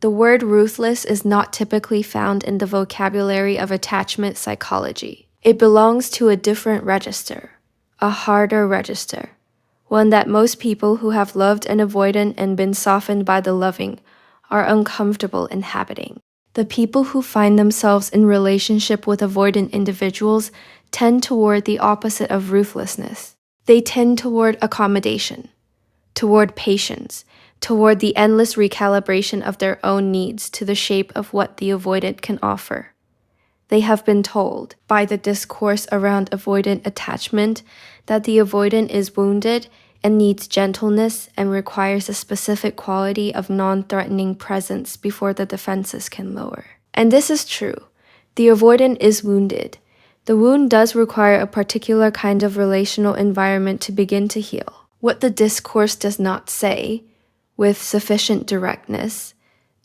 The word ruthless is not typically found in the vocabulary of attachment psychology. It belongs to a different register, a harder register, one that most people who have loved an avoidant and been softened by the loving are uncomfortable inhabiting. The people who find themselves in relationship with avoidant individuals tend toward the opposite of ruthlessness. They tend toward accommodation, toward patience, toward the endless recalibration of their own needs to the shape of what the avoidant can offer. They have been told by the discourse around avoidant attachment that the avoidant is wounded and needs gentleness and requires a specific quality of non-threatening presence before the defenses can lower. And this is true. The avoidant is wounded. The wound does require a particular kind of relational environment to begin to heal. What the discourse does not say, with sufficient directness,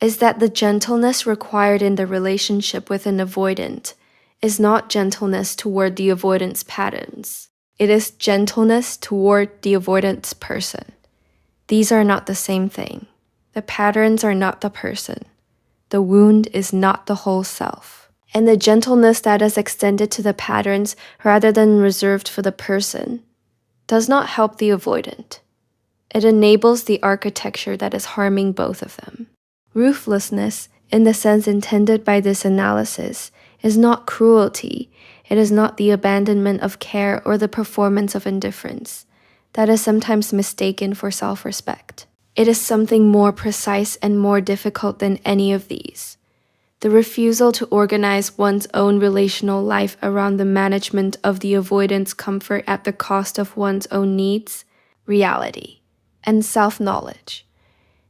is that the gentleness required in the relationship with an avoidant is not gentleness toward the avoidant's patterns. It is gentleness toward the avoidant's person. These are not the same thing. The patterns are not the person. The wound is not the whole self. And the gentleness that is extended to the patterns rather than reserved for the person does not help the avoidant. It enables the architecture that is harming both of them. Ruthlessness, in the sense intended by this analysis, is not cruelty. It is not the abandonment of care or the performance of indifference. That is sometimes mistaken for self-respect. It is something more precise and more difficult than any of these. The refusal to organize one's own relational life around the management of the avoidant's comfort at the cost of one's own needs, reality, and self-knowledge.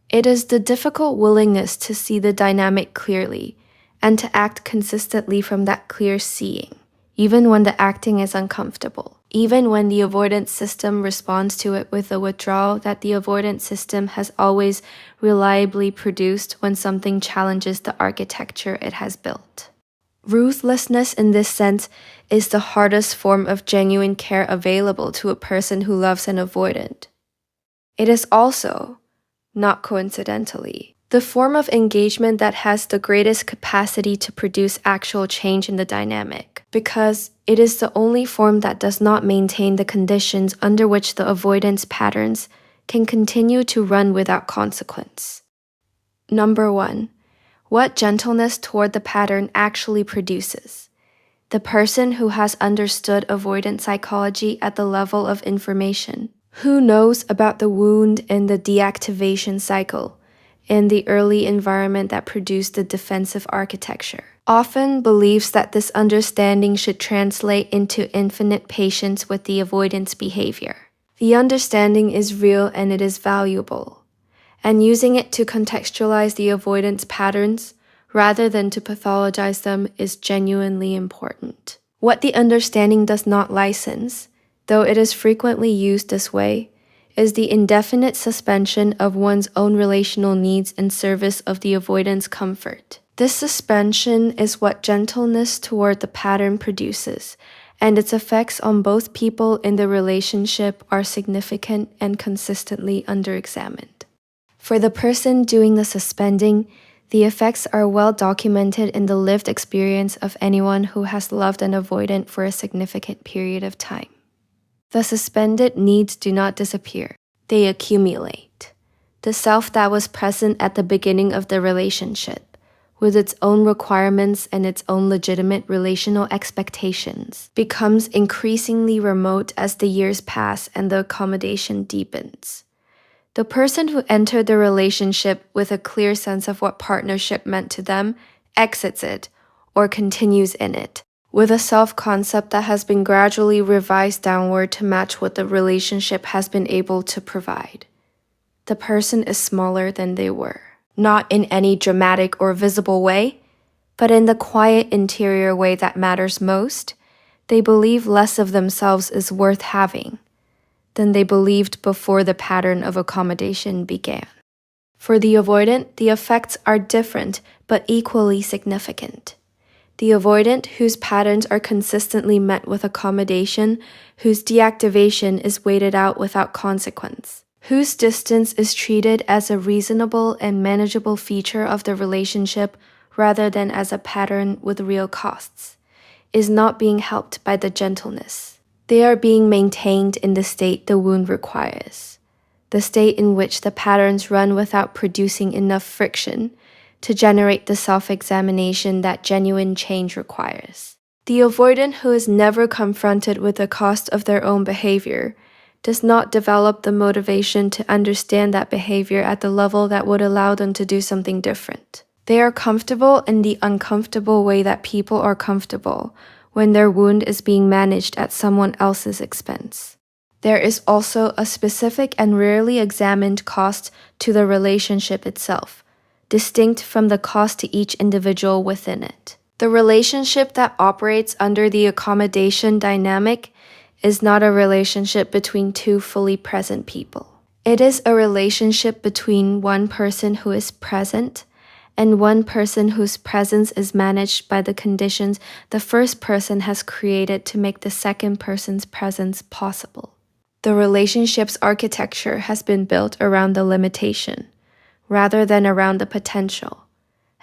It is the difficult willingness to see the dynamic clearly and to act consistently from that clear seeing, even when the acting is uncomfortable, even when the avoidance system responds to it with a withdrawal that the avoidance system has always reliably produced when something challenges the architecture it has built. Ruthlessness in this sense is the hardest form of genuine care available to a person who loves an avoidant. It is also, not coincidentally, the form of engagement that has the greatest capacity to produce actual change in the dynamic, because it is the only form that does not maintain the conditions under which the avoidance patterns can continue to run without consequence. Number 1. What gentleness toward the pattern actually produces. The person who has understood avoidant psychology at the level of information, who knows about the wound and the deactivation cycle, in the early environment that produced the defensive architecture, often believes that this understanding should translate into infinite patience with the avoidance behavior. The understanding is real and it is valuable, and using it to contextualize the avoidance patterns rather than to pathologize them is genuinely important. What the understanding does not license, though it is frequently used this way, is the indefinite suspension of one's own relational needs in service of the avoidance comfort. This suspension is what gentleness toward the pattern produces, and its effects on both people in the relationship are significant and consistently underexamined. For the person doing the suspending, the effects are well documented in the lived experience of anyone who has loved an avoidant for a significant period of time. The suspended needs do not disappear. They accumulate. The self that was present at the beginning of the relationship, with its own requirements and its own legitimate relational expectations, becomes increasingly remote as the years pass and the accommodation deepens. The person who entered the relationship with a clear sense of what partnership meant to them exits it or continues in it, with a self-concept that has been gradually revised downward to match what the relationship has been able to provide. The person is smaller than they were, not in any dramatic or visible way, but in the quiet interior way that matters most. They believe less of themselves is worth having than they believed before the pattern of accommodation began. For the avoidant, the effects are different but equally significant. The avoidant, whose patterns are consistently met with accommodation, whose deactivation is waited out without consequence, whose distance is treated as a reasonable and manageable feature of the relationship rather than as a pattern with real costs, is not being helped by the gentleness. They are being maintained in the state the wound requires, the state in which the patterns run without producing enough friction to generate the self-examination that genuine change requires. The avoidant who is never confronted with the cost of their own behavior does not develop the motivation to understand that behavior at the level that would allow them to do something different. They are comfortable in the uncomfortable way that people are comfortable when their wound is being managed at someone else's expense. There is also a specific and rarely examined cost to the relationship itself, distinct from the cost to each individual within it. The relationship that operates under the accommodation dynamic is not a relationship between two fully present people. It is a relationship between one person who is present and one person whose presence is managed by the conditions the first person has created to make the second person's presence possible. The relationship's architecture has been built around the limitation, rather than around the potential,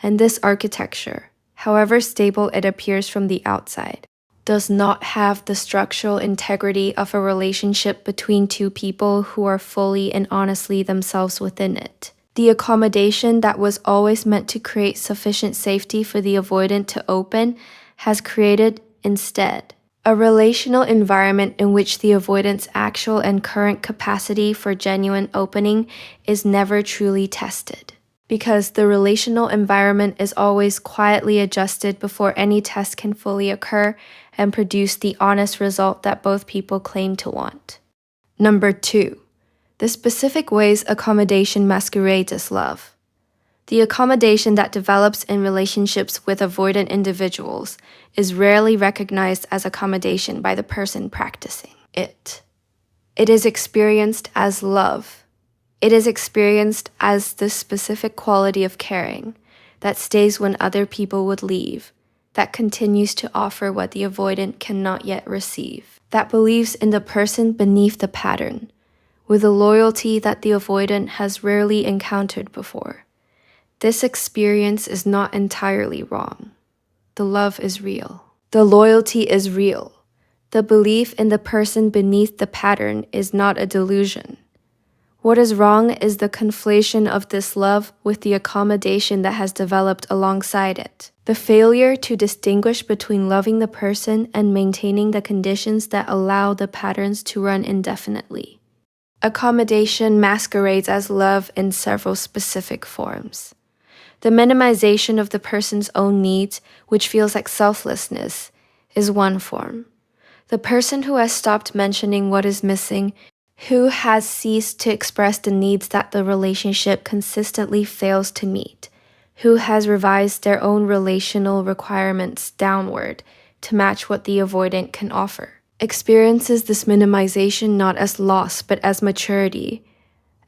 and this architecture, however stable it appears from the outside, does not have the structural integrity of a relationship between two people who are fully and honestly themselves within it. The accommodation that was always meant to create sufficient safety for the avoidant to open has created, instead, a relational environment in which the avoidant's actual and current capacity for genuine opening is never truly tested. Because the relational environment is always quietly adjusted before any test can fully occur and produce the honest result that both people claim to want. Number 2. The specific ways accommodation masquerades as love. The accommodation that develops in relationships with avoidant individuals is rarely recognized as accommodation by the person practicing it. It is experienced as love. It is experienced as the specific quality of caring that stays when other people would leave, that continues to offer what the avoidant cannot yet receive, that believes in the person beneath the pattern, with a loyalty that the avoidant has rarely encountered before. This experience is not entirely wrong. The love is real. The loyalty is real. The belief in the person beneath the pattern is not a delusion. What is wrong is the conflation of this love with the accommodation that has developed alongside it. The failure to distinguish between loving the person and maintaining the conditions that allow the patterns to run indefinitely. Accommodation masquerades as love in several specific forms. The minimization of the person's own needs, which feels like selflessness, is one form. The person who has stopped mentioning what is missing, who has ceased to express the needs that the relationship consistently fails to meet, who has revised their own relational requirements downward to match what the avoidant can offer, experiences this minimization not as loss but as maturity,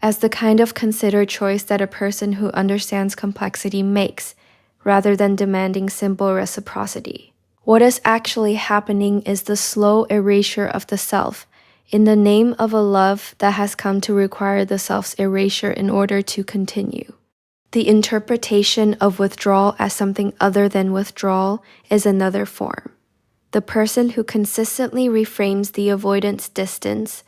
as the kind of considered choice that a person who understands complexity makes, rather than demanding simple reciprocity. What is actually happening is the slow erasure of the self, in the name of a love that has come to require the self's erasure in order to continue. The interpretation of withdrawal as something other than withdrawal is another form. The person who consistently reframes the avoidance distance,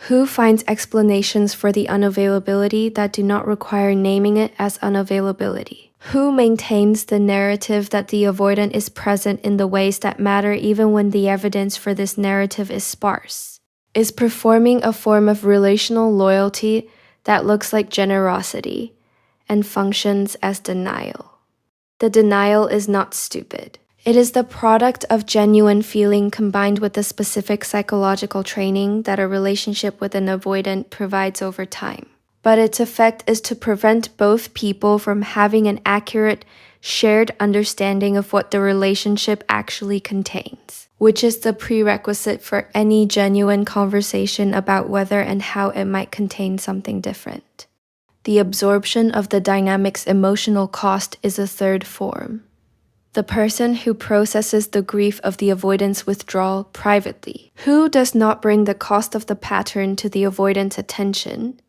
who finds explanations for the unavailability that do not require naming it as unavailability, who maintains the narrative that the avoidant is present in the ways that matter even when the evidence for this narrative is sparse, is performing a form of relational loyalty that looks like generosity and functions as denial. The denial is not stupid. It is the product of genuine feeling combined with the specific psychological training that a relationship with an avoidant provides over time. But its effect is to prevent both people from having an accurate, shared understanding of what the relationship actually contains, which is the prerequisite for any genuine conversation about whether and how it might contain something different. The absorption of the dynamic's emotional cost is a third form. The person who processes the grief of the avoidance withdrawal privately, who does not bring the cost of the pattern to the avoidant's attention,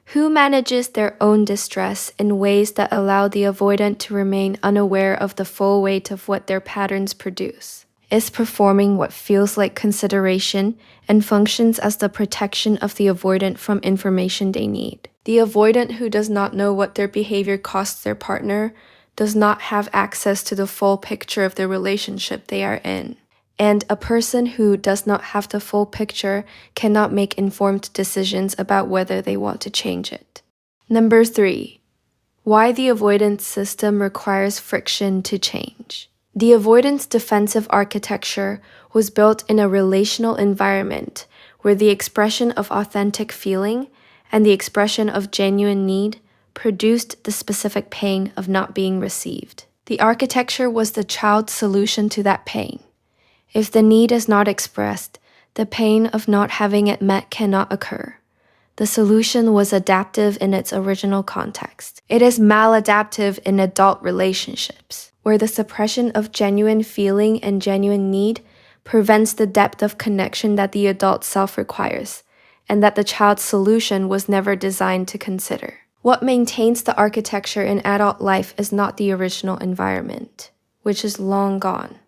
Who manages their own distress in ways that allow the avoidant to remain unaware of the full weight of what their patterns produce? Is performing what feels like consideration and functions as the protection of the avoidant from information they need. The avoidant who does not know what their behavior costs their partner does not have access to the full picture of the relationship they are in. And a person who does not have the full picture cannot make informed decisions about whether they want to change it. Number 3. Why the avoidance system requires friction to change. The avoidance defensive architecture was built in a relational environment where the expression of authentic feeling and the expression of genuine need produced the specific pain of not being received. The architecture was the child's solution to that pain. If the need is not expressed, the pain of not having it met cannot occur. The solution was adaptive in its original context. It is maladaptive in adult relationships, where the suppression of genuine feeling and genuine need prevents the depth of connection that the adult self requires, and that the child's solution was never designed to consider. What maintains the architecture in adult life is not the original environment, which is long gone.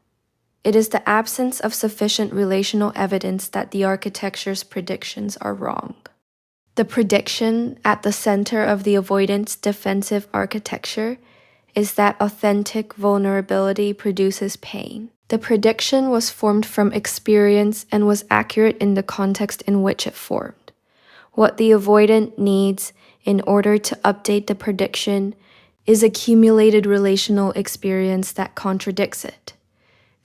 It is the absence of sufficient relational evidence that the architecture's predictions are wrong. The prediction at the center of the avoidance defensive architecture is that authentic vulnerability produces pain. The prediction was formed from experience and was accurate in the context in which it formed. What the avoidant needs in order to update the prediction is accumulated relational experience that contradicts it.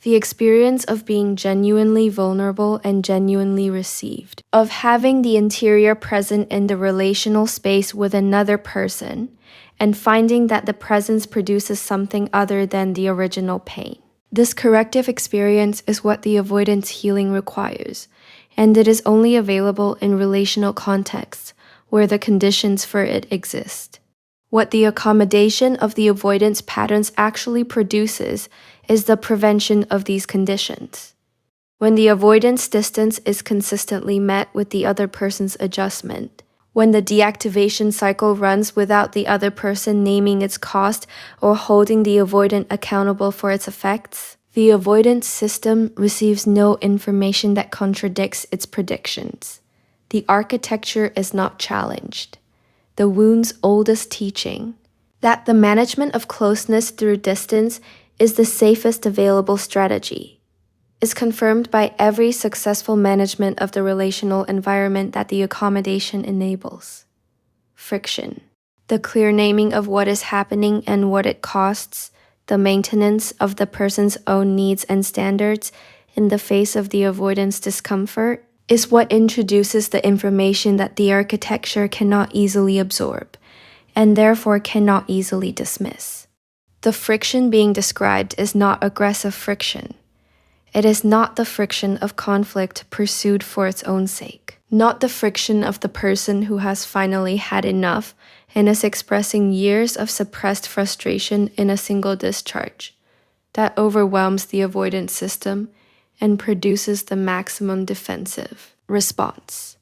The experience of being genuinely vulnerable and genuinely received, of having the interior present in the relational space with another person, and finding that the presence produces something other than the original pain. This corrective experience is what the avoidance healing requires, and it is only available in relational contexts where the conditions for it exist. What the accommodation of the avoidance patterns actually produces is the prevention of these conditions. When the avoidance distance is consistently met with the other person's adjustment, when the deactivation cycle runs without the other person naming its cost or holding the avoidant accountable for its effects, the avoidance system receives no information that contradicts its predictions. The architecture is not challenged. The wound's oldest teaching, that the management of closeness through distance is the safest available strategy, is confirmed by every successful management of the relational environment that the accommodation enables. Friction, the clear naming of what is happening and what it costs, the maintenance of the person's own needs and standards in the face of the avoidance discomfort, is what introduces the information that the architecture cannot easily absorb, and therefore cannot easily dismiss. The friction being described is not aggressive friction. It is not the friction of conflict pursued for its own sake, not the friction of the person who has finally had enough and is expressing years of suppressed frustration in a single discharge that overwhelms the avoidance system and produces the maximum defensive response.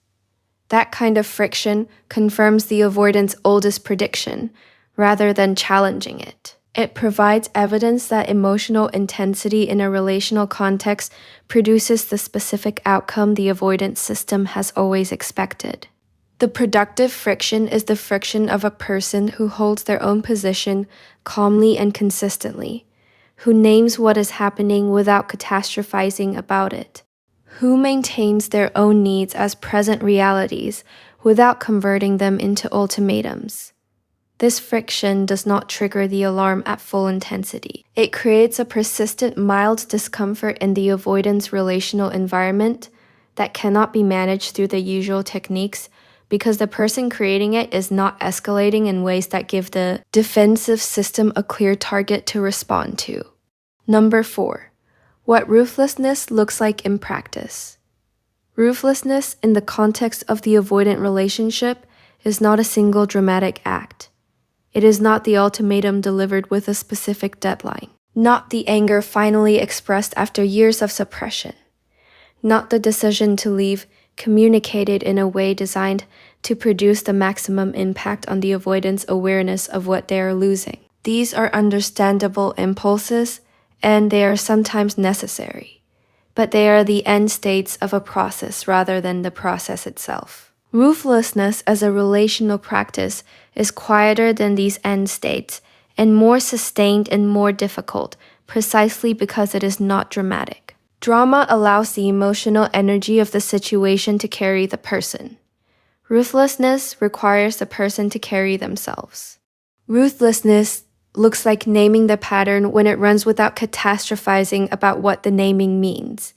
That kind of friction confirms the avoidant's oldest prediction rather than challenging it. It provides evidence that emotional intensity in a relational context produces the specific outcome the avoidance system has always expected. The productive friction is the friction of a person who holds their own position calmly and consistently, who names what is happening without catastrophizing about it, who maintains their own needs as present realities without converting them into ultimatums. This friction does not trigger the alarm at full intensity. It creates a persistent mild discomfort in the avoidance relational environment that cannot be managed through the usual techniques because the person creating it is not escalating in ways that give the defensive system a clear target to respond to. Number 4. What ruthlessness looks like in practice. Ruthlessness in the context of the avoidant relationship is not a single dramatic act. It is not the ultimatum delivered with a specific deadline, not the anger finally expressed after years of suppression, not the decision to leave communicated in a way designed to produce the maximum impact on the avoidant's awareness of what they are losing. These are understandable impulses, and they are sometimes necessary, but they are the end states of a process rather than the process itself. Ruthlessness as a relational practice is quieter than these end states and more sustained and more difficult precisely because it is not dramatic. Drama allows the emotional energy of the situation to carry the person. Ruthlessness requires the person to carry themselves. Ruthlessness looks like naming the pattern when it runs without catastrophizing about what the naming means.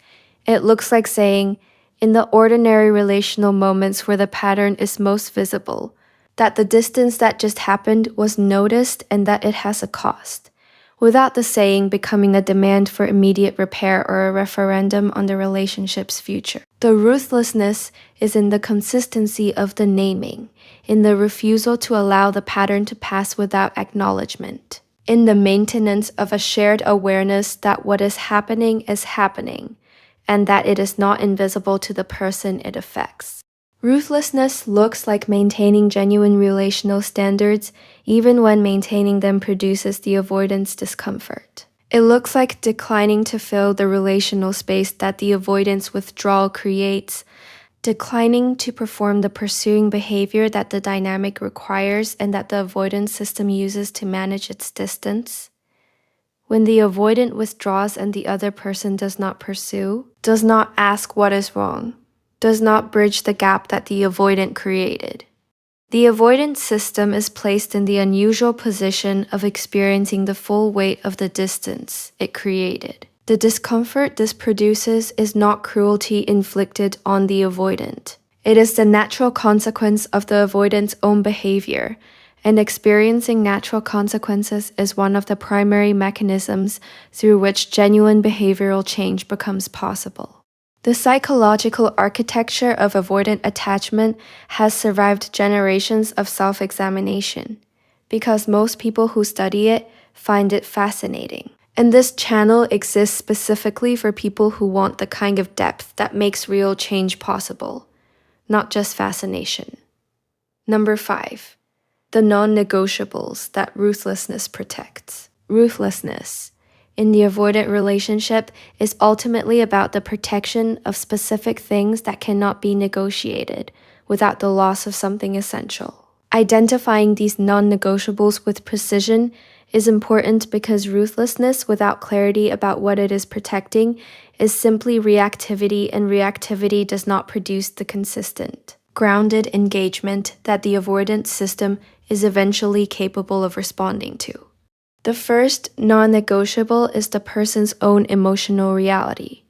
It looks like saying, in the ordinary relational moments where the pattern is most visible, that the distance that just happened was noticed and that it has a cost, without the saying becoming a demand for immediate repair or a referendum on the relationship's future. The ruthlessness is in the consistency of the naming, in the refusal to allow the pattern to pass without acknowledgement, in the maintenance of a shared awareness that what is happening, and that it is not invisible to the person it affects. Ruthlessness looks like maintaining genuine relational standards even when maintaining them produces the avoidance discomfort. It looks like declining to fill the relational space that the avoidance withdrawal creates, declining to perform the pursuing behavior that the dynamic requires and that the avoidance system uses to manage its distance. When the avoidant withdraws and the other person does not pursue, does not ask what is wrong, does not bridge the gap that the avoidant created. The avoidance system is placed in the unusual position of experiencing the full weight of the distance it created. The discomfort this produces is not cruelty inflicted on the avoidant. It is the natural consequence of the avoidant's own behavior, and experiencing natural consequences is one of the primary mechanisms through which genuine behavioral change becomes possible. The psychological architecture of avoidant attachment has survived generations of self-examination, because most people who study it find it fascinating. And this channel exists specifically for people who want the kind of depth that makes real change possible, not just fascination. Number 5. The non-negotiables that ruthlessness protects. Ruthlessness in the avoidant relationship is ultimately about the protection of specific things that cannot be negotiated without the loss of something essential. Identifying these non-negotiables with precision is important because ruthlessness without clarity about what it is protecting is simply reactivity, and reactivity does not produce the consistent, grounded engagement that the avoidance system is eventually capable of responding to. The first non-negotiable is the person's own emotional reality.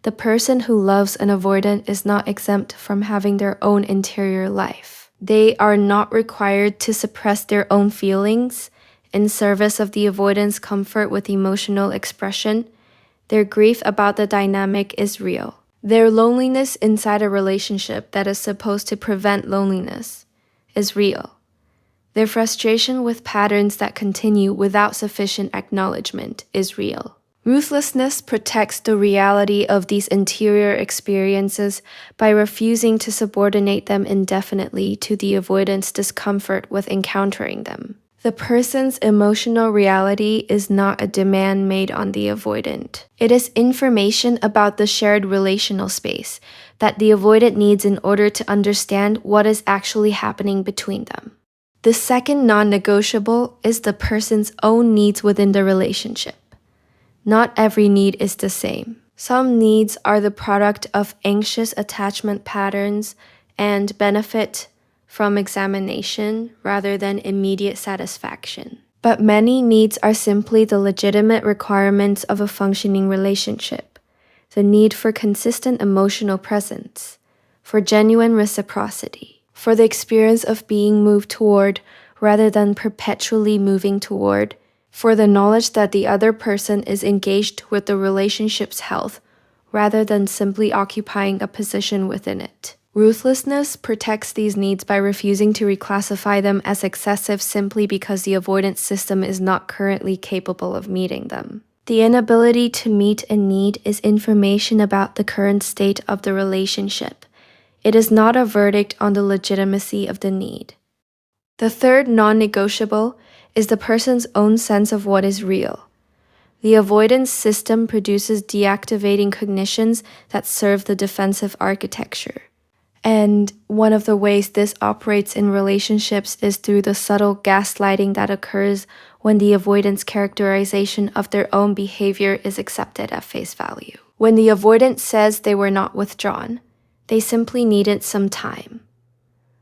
The person who loves an avoidant is not exempt from having their own interior life. They are not required to suppress their own feelings in service of the avoidant's comfort with emotional expression. Their grief about the dynamic is real. Their loneliness inside a relationship that is supposed to prevent loneliness is real. Their frustration with patterns that continue without sufficient acknowledgement is real. Ruthlessness protects the reality of these interior experiences by refusing to subordinate them indefinitely to the avoidant's discomfort with encountering them. The person's emotional reality is not a demand made on the avoidant. It is information about the shared relational space that the avoidant needs in order to understand what is actually happening between them. The second non-negotiable is the person's own needs within the relationship. Not every need is the same. Some needs are the product of anxious attachment patterns and benefit from examination rather than immediate satisfaction. But many needs are simply the legitimate requirements of a functioning relationship. The need for consistent emotional presence, for genuine reciprocity, for the experience of being moved toward rather than perpetually moving toward, for the knowledge that the other person is engaged with the relationship's health rather than simply occupying a position within it. Ruthlessness protects these needs by refusing to reclassify them as excessive simply because the avoidance system is not currently capable of meeting them. The inability to meet a need is information about the current state of the relationship. It is not a verdict on the legitimacy of the need. The third non-negotiable is the person's own sense of what is real. The avoidance system produces deactivating cognitions that serve the defensive architecture. And one of the ways this operates in relationships is through the subtle gaslighting that occurs when the avoidance characterization of their own behavior is accepted at face value. When the avoidant says they were not withdrawn, they simply needed some time.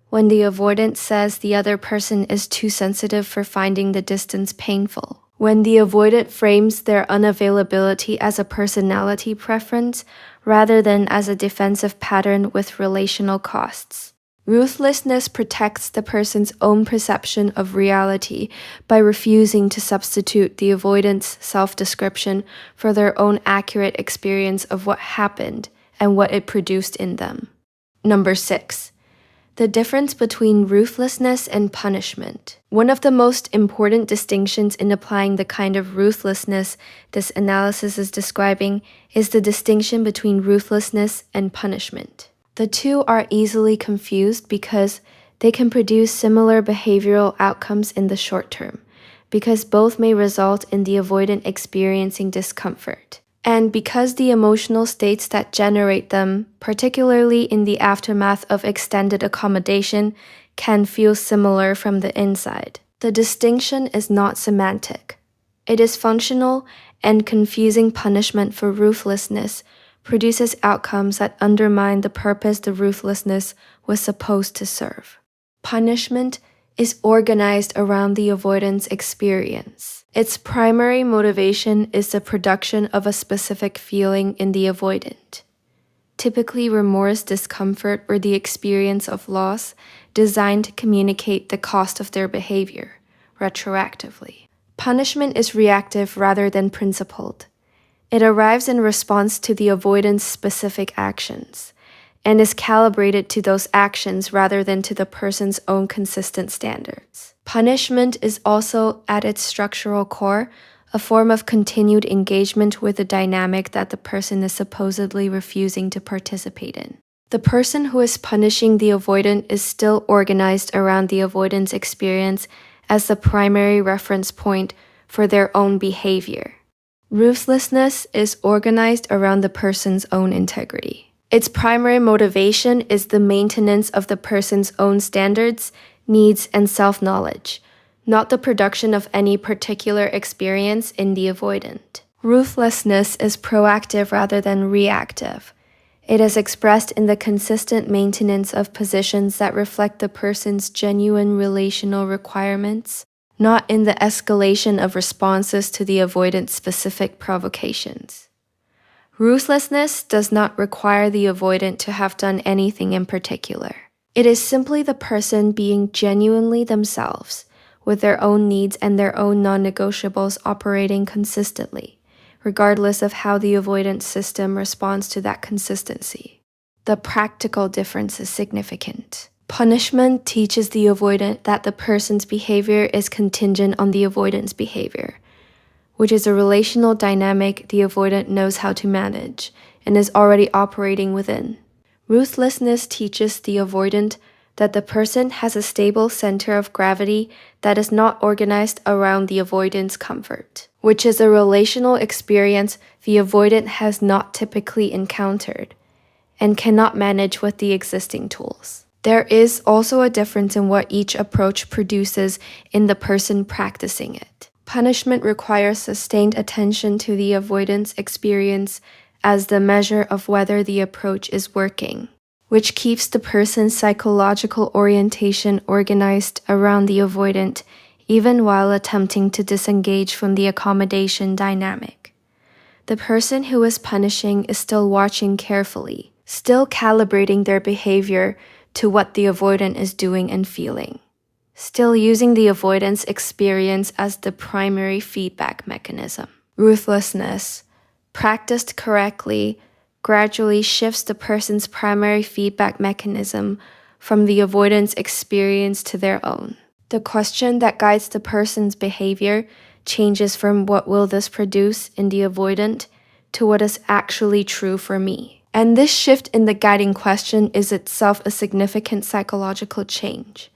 When the avoidant says the other person is too sensitive for finding the distance painful. When the avoidant frames their unavailability as a personality preference rather than as a defensive pattern with relational costs. Ruthlessness protects the person's own perception of reality by refusing to substitute the avoidant's self-description for their own accurate experience of what happened and what it produced in them. Number 6. The difference between ruthlessness and punishment. One of the most important distinctions in applying the kind of ruthlessness this analysis is describing is the distinction between ruthlessness and punishment. The two are easily confused because they can produce similar behavioral outcomes in the short term, because both may result in the avoidant experiencing discomfort. And because the emotional states that generate them, particularly in the aftermath of extended accommodation, can feel similar from the inside. The distinction is not semantic. It is functional, and confusing punishment for ruthlessness produces outcomes that undermine the purpose the ruthlessness was supposed to serve. Punishment is organized around the avoidance experience. Its primary motivation is the production of a specific feeling in the avoidant, typically remorse, discomfort, or the experience of loss, designed to communicate the cost of their behavior, retroactively. Punishment is reactive rather than principled. It arrives in response to the avoidant's specific actions, and is calibrated to those actions rather than to the person's own consistent standards. Punishment is also, at its structural core, a form of continued engagement with the dynamic that the person is supposedly refusing to participate in. The person who is punishing the avoidant is still organized around the avoidance experience as the primary reference point for their own behavior. Ruthlessness is organized around the person's own integrity. Its primary motivation is the maintenance of the person's own standards, needs, and self-knowledge, not the production of any particular experience in the avoidant. Ruthlessness is proactive rather than reactive. It is expressed in the consistent maintenance of positions that reflect the person's genuine relational requirements, not in the escalation of responses to the avoidant's specific provocations. Ruthlessness does not require the avoidant to have done anything in particular. It is simply the person being genuinely themselves, with their own needs and their own non-negotiables operating consistently, regardless of how the avoidance system responds to that consistency. The practical difference is significant. Punishment teaches the avoidant that the person's behavior is contingent on the avoidant's behavior, which is a relational dynamic the avoidant knows how to manage and is already operating within. Ruthlessness teaches the avoidant that the person has a stable center of gravity that is not organized around the avoidant's comfort, which is a relational experience the avoidant has not typically encountered and cannot manage with the existing tools. There is also a difference in what each approach produces in the person practicing it. Punishment requires sustained attention to the avoidance experience as the measure of whether the approach is working, which keeps the person's psychological orientation organized around the avoidant even while attempting to disengage from the accommodation dynamic. The person who is punishing is still watching carefully, still calibrating their behavior to what the avoidant is doing and feeling, still using the avoidance experience as the primary feedback mechanism. Ruthlessness, practiced correctly, gradually shifts the person's primary feedback mechanism from the avoidance experience to their own. The question that guides the person's behavior changes from what will this produce in the avoidant to what is actually true for me. And this shift in the guiding question is itself a significant psychological change,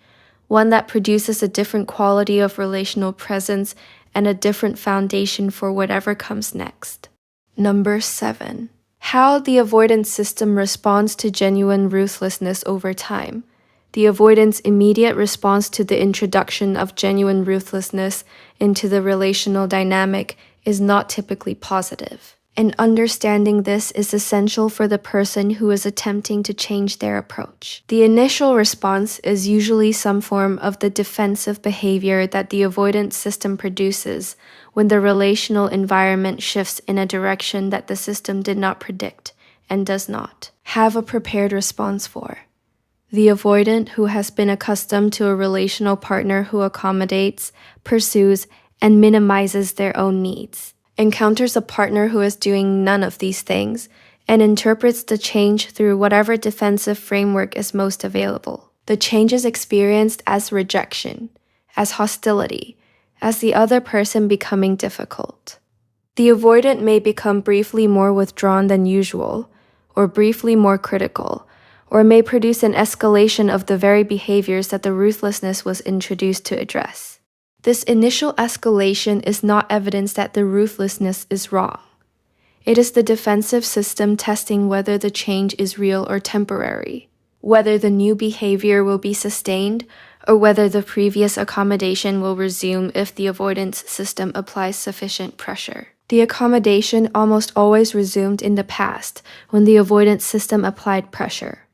one that produces a different quality of relational presence and a different foundation for whatever comes next. Number 7. How the avoidance system responds to genuine ruthlessness over time. The avoidance immediate response to the introduction of genuine ruthlessness into the relational dynamic is not typically positive. And understanding this is essential for the person who is attempting to change their approach. The initial response is usually some form of the defensive behavior that the avoidance system produces when the relational environment shifts in a direction that the system did not predict and does not have a prepared response for. The avoidant, who has been accustomed to a relational partner who accommodates, pursues, and minimizes their own needs, encounters a partner who is doing none of these things and interprets the change through whatever defensive framework is most available. The change is experienced as rejection, as hostility, as the other person becoming difficult. The avoidant may become briefly more withdrawn than usual, or briefly more critical, or may produce an escalation of the very behaviors that the ruthlessness was introduced to address. This initial escalation is not evidence that the ruthlessness is wrong. It is the defensive system testing whether the change is real or temporary, whether the new behavior will be sustained, or whether the previous accommodation will resume if the avoidance system applies sufficient pressure. The accommodation almost always resumed in the past when the avoidance system applied pressure,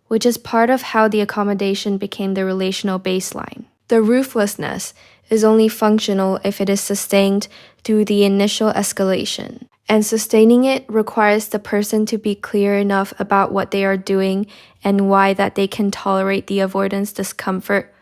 which is part of how the accommodation became the relational baseline. The ruthlessness is only functional if it is sustained through the initial escalation, and sustaining it requires the person to be clear enough about what they are doing and why that they can tolerate the avoidance discomfort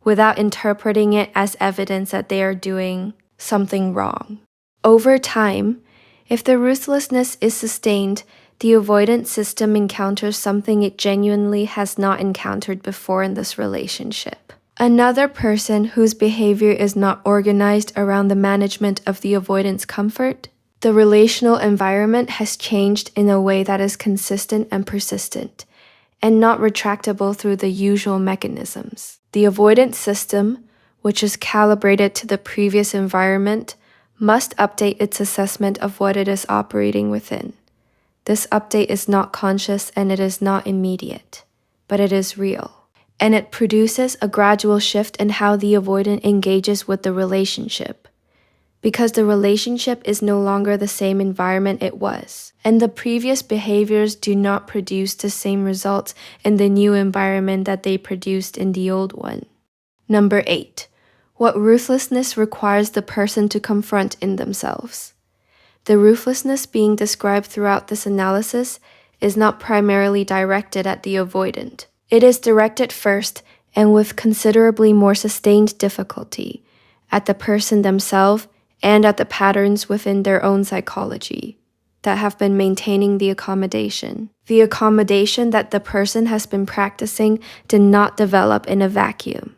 without interpreting it as evidence that they are doing something wrong. Over time, if the ruthlessness is sustained, the avoidance system encounters something it genuinely has not encountered before in this relationship. Another person whose behavior is not organized around the management of the avoidance comfort. The relational environment has changed in a way that is consistent and persistent, and not retractable through the usual mechanisms. The avoidance system, which is calibrated to the previous environment, must update its assessment of what it is operating within. This update is not conscious and it is not immediate, but it is real. And it produces a gradual shift in how the avoidant engages with the relationship, because the relationship is no longer the same environment it was, and the previous behaviors do not produce the same results in the new environment that they produced in the old one. Number 8. What ruthlessness requires the person to confront in themselves. The ruthlessness being described throughout this analysis is not primarily directed at the avoidant. It is directed first, and with considerably more sustained difficulty, at the person themselves and at the patterns within their own psychology that have been maintaining the accommodation. The accommodation that the person has been practicing did not develop in a vacuum.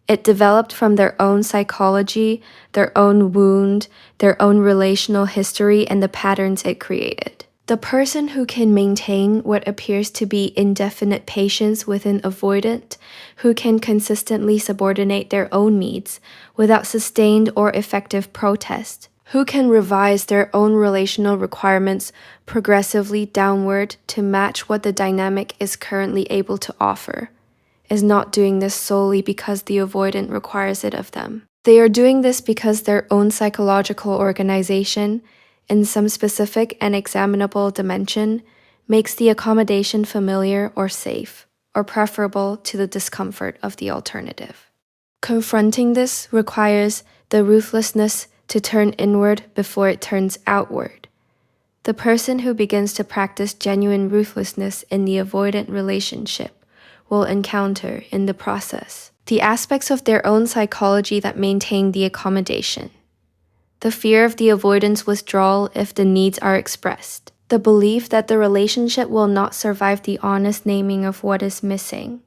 It developed from their own psychology, their own wound, their own relational history, and the patterns it created. The person who can maintain what appears to be indefinite patience with an avoidant, who can consistently subordinate their own needs without sustained or effective protest, who can revise their own relational requirements progressively downward to match what the dynamic is currently able to offer, is not doing this solely because the avoidant requires it of them. They are doing this because their own psychological organization, in some specific and examinable dimension, makes the accommodation familiar or safe, or preferable to the discomfort of the alternative. Confronting this requires the ruthlessness to turn inward before it turns outward. The person who begins to practice genuine ruthlessness in the avoidant relationship will encounter, in the process, the aspects of their own psychology that maintain the accommodation. The fear of the avoidance withdrawal if the needs are expressed. The belief that the relationship will not survive the honest naming of what is missing.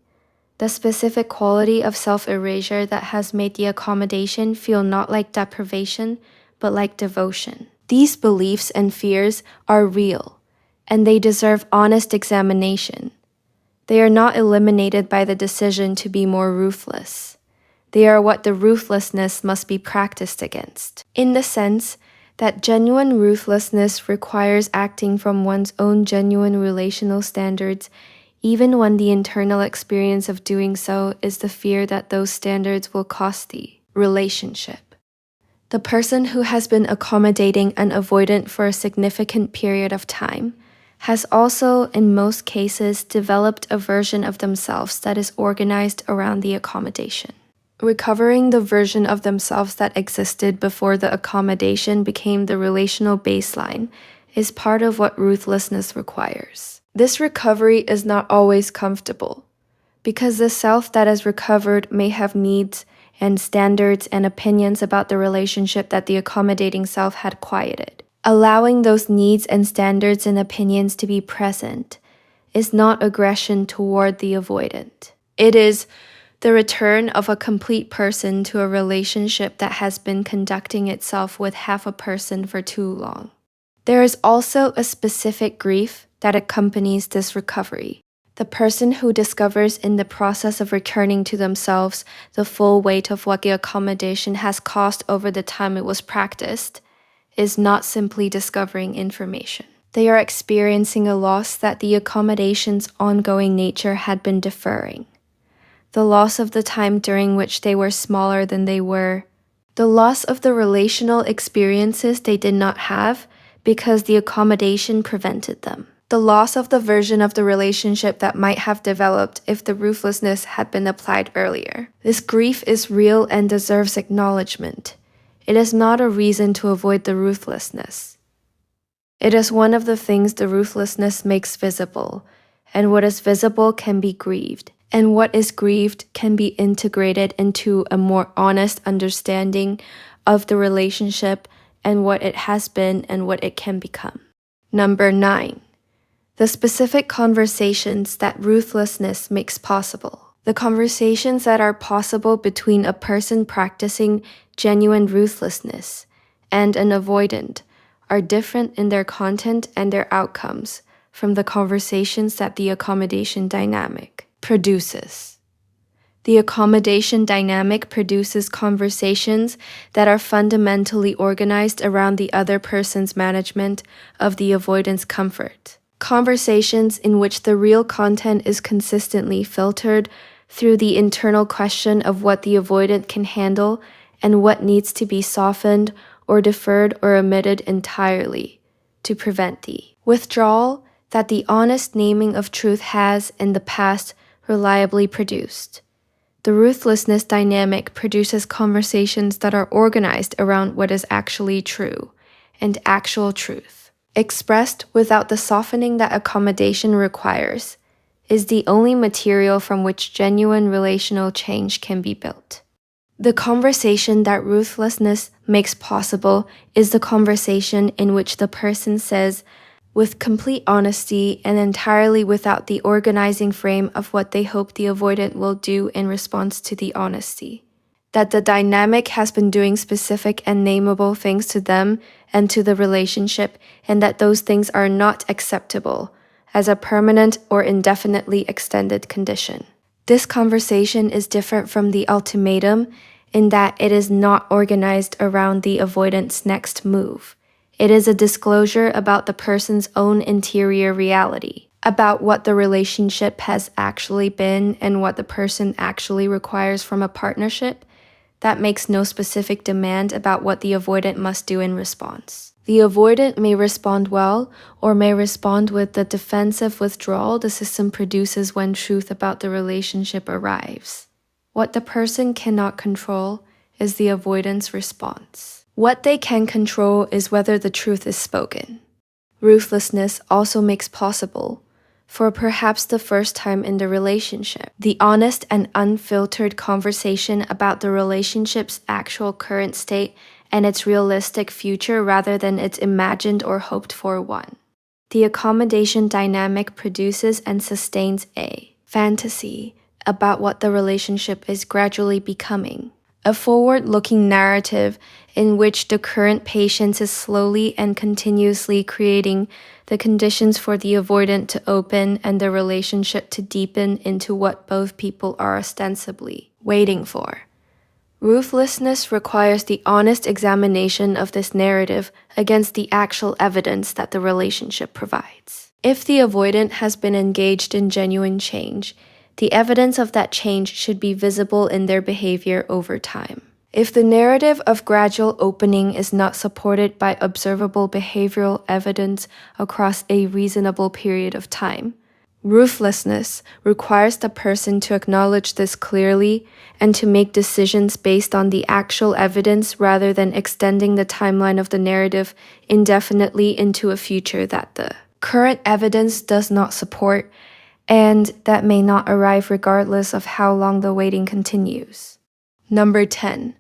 The specific quality of self-erasure that has made the accommodation feel not like deprivation, but like devotion. These beliefs and fears are real, and they deserve honest examination. They are not eliminated by the decision to be more ruthless. They are what the ruthlessness must be practiced against, in the sense that genuine ruthlessness requires acting from one's own genuine relational standards, even when the internal experience of doing so is the fear that those standards will cost the relationship. The person who has been accommodating and avoidant for a significant period of time has also, in most cases, developed a version of themselves that is organized around the accommodation. Recovering the version of themselves that existed before the accommodation became the relational baseline is part of what ruthlessness requires. This recovery is not always comfortable, because the self that is recovered may have needs and standards and opinions about the relationship that the accommodating self had quieted. Allowing those needs and standards and opinions to be present is not aggression toward the avoidant. It is the return of a complete person to a relationship that has been conducting itself with half a person for too long. There is also a specific grief that accompanies this recovery. The person who discovers in the process of returning to themselves the full weight of what the accommodation has cost over the time it was practiced is not simply discovering information. They are experiencing a loss that the accommodation's ongoing nature had been deferring. The loss of the time during which they were smaller than they were. The loss of the relational experiences they did not have because the accommodation prevented them. The loss of the version of the relationship that might have developed if the ruthlessness had been applied earlier. This grief is real and deserves acknowledgement. It is not a reason to avoid the ruthlessness. It is one of the things the ruthlessness makes visible, and what is visible can be grieved, and what is grieved can be integrated into a more honest understanding of the relationship and what it has been and what it can become. Number 9. The specific conversations that ruthlessness makes possible. The conversations that are possible between a person practicing genuine ruthlessness and an avoidant are different in their content and their outcomes from the conversations that the accommodation dynamic produces. The accommodation dynamic produces conversations that are fundamentally organized around the other person's management of the avoidance comfort. Conversations in which the real content is consistently filtered through the internal question of what the avoidant can handle and what needs to be softened or deferred or omitted entirely to prevent the withdrawal that the honest naming of truth has in the past reliably produced. The ruthlessness dynamic produces conversations that are organized around what is actually true and actual truth, expressed without the softening that accommodation requires, is the only material from which genuine relational change can be built. The conversation that ruthlessness makes possible is the conversation in which the person says, with complete honesty and entirely without the organizing frame of what they hope the avoidant will do in response to the honesty, that the dynamic has been doing specific and nameable things to them and to the relationship, and that those things are not acceptable as a permanent or indefinitely extended condition. This conversation is different from the ultimatum in that it is not organized around the avoidant's next move. It is a disclosure about the person's own interior reality, about what the relationship has actually been and what the person actually requires from a partnership that makes no specific demand about what the avoidant must do in response. The avoidant may respond well or may respond with the defensive withdrawal the system produces when truth about the relationship arrives. What the person cannot control is the avoidant's response. What they can control is whether the truth is spoken. Ruthlessness also makes possible, for perhaps the first time in the relationship, the honest and unfiltered conversation about the relationship's actual current state and its realistic future rather than its imagined or hoped for one. The accommodation dynamic produces and sustains a fantasy about what the relationship is gradually becoming, a forward-looking narrative in which the current patient is slowly and continuously creating the conditions for the avoidant to open and the relationship to deepen into what both people are ostensibly waiting for. Ruthlessness requires the honest examination of this narrative against the actual evidence that the relationship provides. If the avoidant has been engaged in genuine change, the evidence of that change should be visible in their behavior over time. If the narrative of gradual opening is not supported by observable behavioral evidence across a reasonable period of time, ruthlessness requires the person to acknowledge this clearly and to make decisions based on the actual evidence rather than extending the timeline of the narrative indefinitely into a future that the current evidence does not support and that may not arrive regardless of how long the waiting continues. Number 10.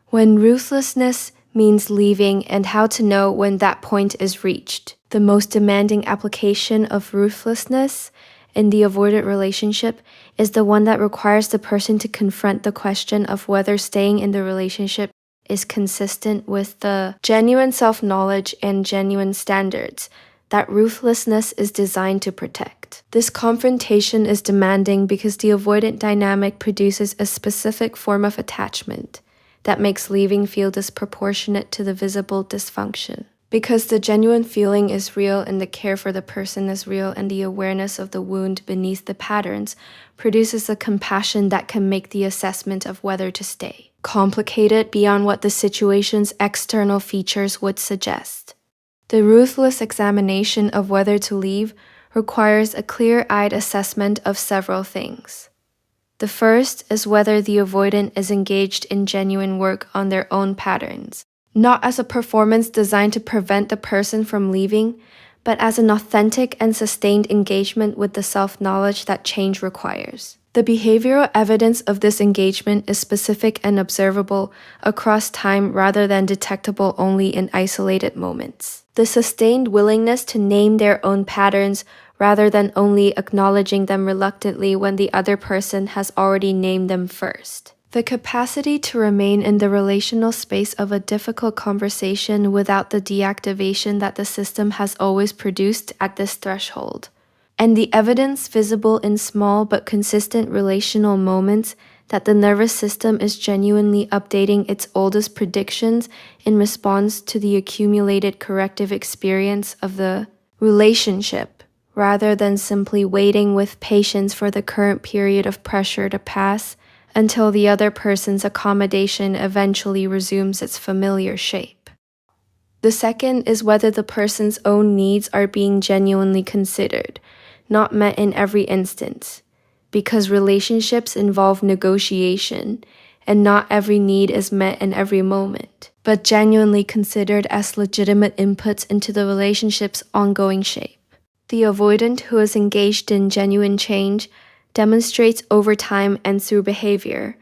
When ruthlessness means leaving and how to know when that point is reached. The most demanding application of ruthlessness in the avoidant relationship is the one that requires the person to confront the question of whether staying in the relationship is consistent with the genuine self-knowledge and genuine standards that ruthlessness is designed to protect. This confrontation is demanding because the avoidant dynamic produces a specific form of attachment that makes leaving feel disproportionate to the visible dysfunction. Because the genuine feeling is real and the care for the person is real and the awareness of the wound beneath the patterns produces a compassion that can make the assessment of whether to stay complicated beyond what the situation's external features would suggest. The ruthless examination of whether to leave requires a clear-eyed assessment of several things. The first is whether the avoidant is engaged in genuine work on their own patterns, not as a performance designed to prevent the person from leaving, but as an authentic and sustained engagement with the self-knowledge that change requires. The behavioral evidence of this engagement is specific and observable across time rather than detectable only in isolated moments. The sustained willingness to name their own patterns rather than only acknowledging them reluctantly when the other person has already named them first. The capacity to remain in the relational space of a difficult conversation without the deactivation that the system has always produced at this threshold. And the evidence visible in small but consistent relational moments that the nervous system is genuinely updating its oldest predictions in response to the accumulated corrective experience of the relationship, rather than simply waiting with patience for the current period of pressure to pass until the other person's accommodation eventually resumes its familiar shape. The second is whether the person's own needs are being genuinely considered, not met in every instance, because relationships involve negotiation, and not every need is met in every moment, but genuinely considered as legitimate inputs into the relationship's ongoing shape. The avoidant who is engaged in genuine change demonstrates over time and through behavior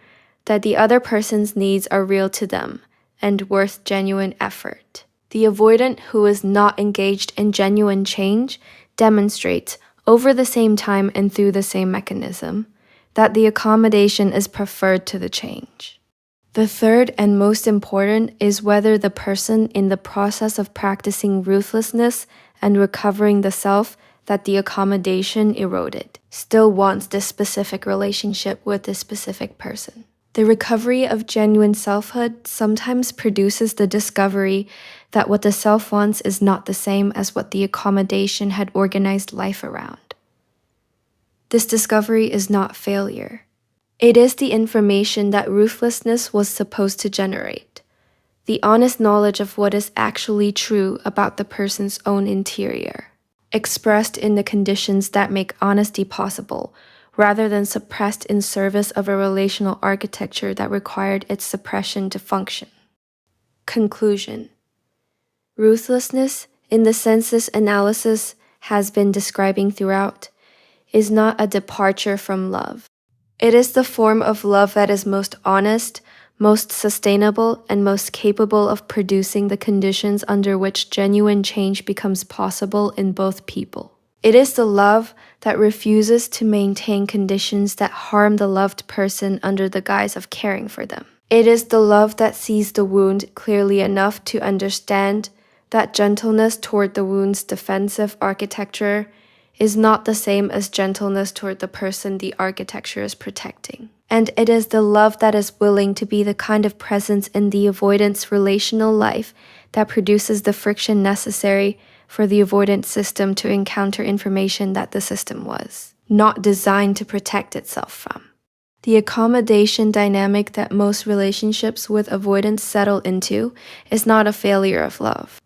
that the other person's needs are real to them and worth genuine effort. The avoidant who is not engaged in genuine change demonstrates over the same time and through the same mechanism that the accommodation is preferred to the change. The third and most important is whether the person in the process of practicing ruthlessness and recovering the self that the accommodation eroded still wants this specific relationship with this specific person. The recovery of genuine selfhood sometimes produces the discovery that what the self wants is not the same as what the accommodation had organized life around. This discovery is not failure. It is the information that ruthlessness was supposed to generate, the honest knowledge of what is actually true about the person's own interior, expressed in the conditions that make honesty possible, rather than suppressed in service of a relational architecture that required its suppression to function. Conclusion. Ruthlessness, in the sense this analysis has been describing throughout, is not a departure from love. It is the form of love that is most honest, most sustainable, and most capable of producing the conditions under which genuine change becomes possible in both people. It is the love that refuses to maintain conditions that harm the loved person under the guise of caring for them. It is the love that sees the wound clearly enough to understand that gentleness toward the wound's defensive architecture is not the same as gentleness toward the person the architecture is protecting. And it is the love that is willing to be the kind of presence in the avoidant's relational life that produces the friction necessary for the avoidant system to encounter information that the system was not designed to protect itself from. The accommodation dynamic that most relationships with avoidance settle into is not a failure of love.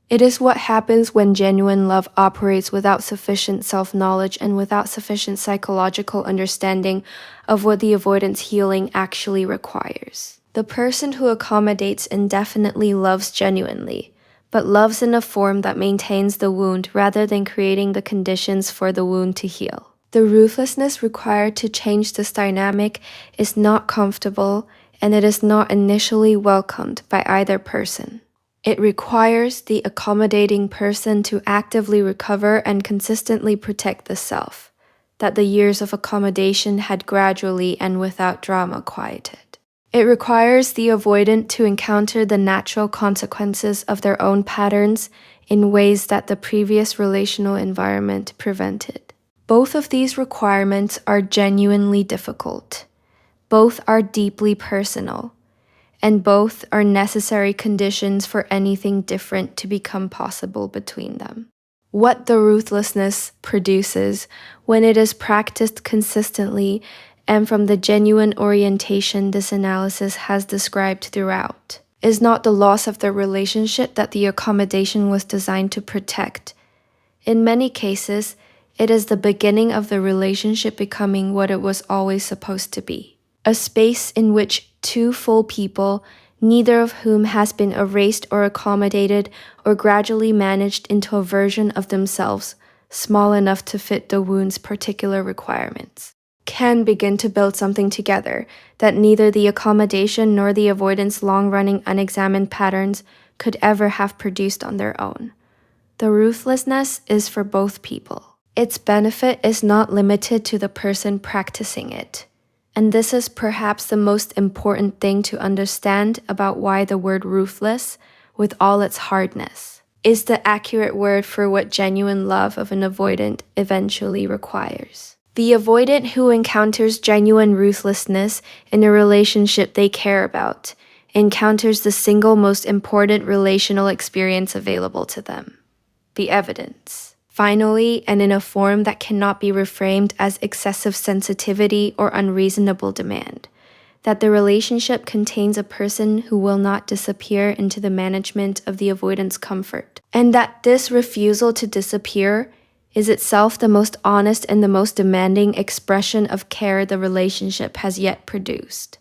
It is what happens when genuine love operates without sufficient self-knowledge and without sufficient psychological understanding of what the avoidance healing actually requires. The person who accommodates indefinitely loves genuinely, but loves in a form that maintains the wound rather than creating the conditions for the wound to heal. The ruthlessness required to change this dynamic is not comfortable, and it is not initially welcomed by either person. It requires the accommodating person to actively recover and consistently protect the self that the years of accommodation had gradually and without drama quieted. It requires the avoidant to encounter the natural consequences of their own patterns in ways that the previous relational environment prevented. Both of these requirements are genuinely difficult. Both are deeply personal, and both are necessary conditions for anything different to become possible between them. What the ruthlessness produces when it is practiced consistently and from the genuine orientation this analysis has described throughout is not the loss of the relationship that the accommodation was designed to protect. In many cases, it is the beginning of the relationship becoming what it was always supposed to be. A space in which two full people, neither of whom has been erased or accommodated or gradually managed into a version of themselves small enough to fit the wound's particular requirements, can begin to build something together that neither the accommodation nor the avoidance long-running unexamined patterns could ever have produced on their own. The ruthlessness is for both people. Its benefit is not limited to the person practicing it. And this is perhaps the most important thing to understand about why the word ruthless, with all its hardness, is the accurate word for what genuine love of an avoidant eventually requires. The avoidant who encounters genuine ruthlessness in a relationship they care about encounters the single most important relational experience available to them: the evidence. Finally, and in a form that cannot be reframed as excessive sensitivity or unreasonable demand, that the relationship contains a person who will not disappear into the management of the avoidance comfort, and that this refusal to disappear is itself the most honest and the most demanding expression of care the relationship has yet produced.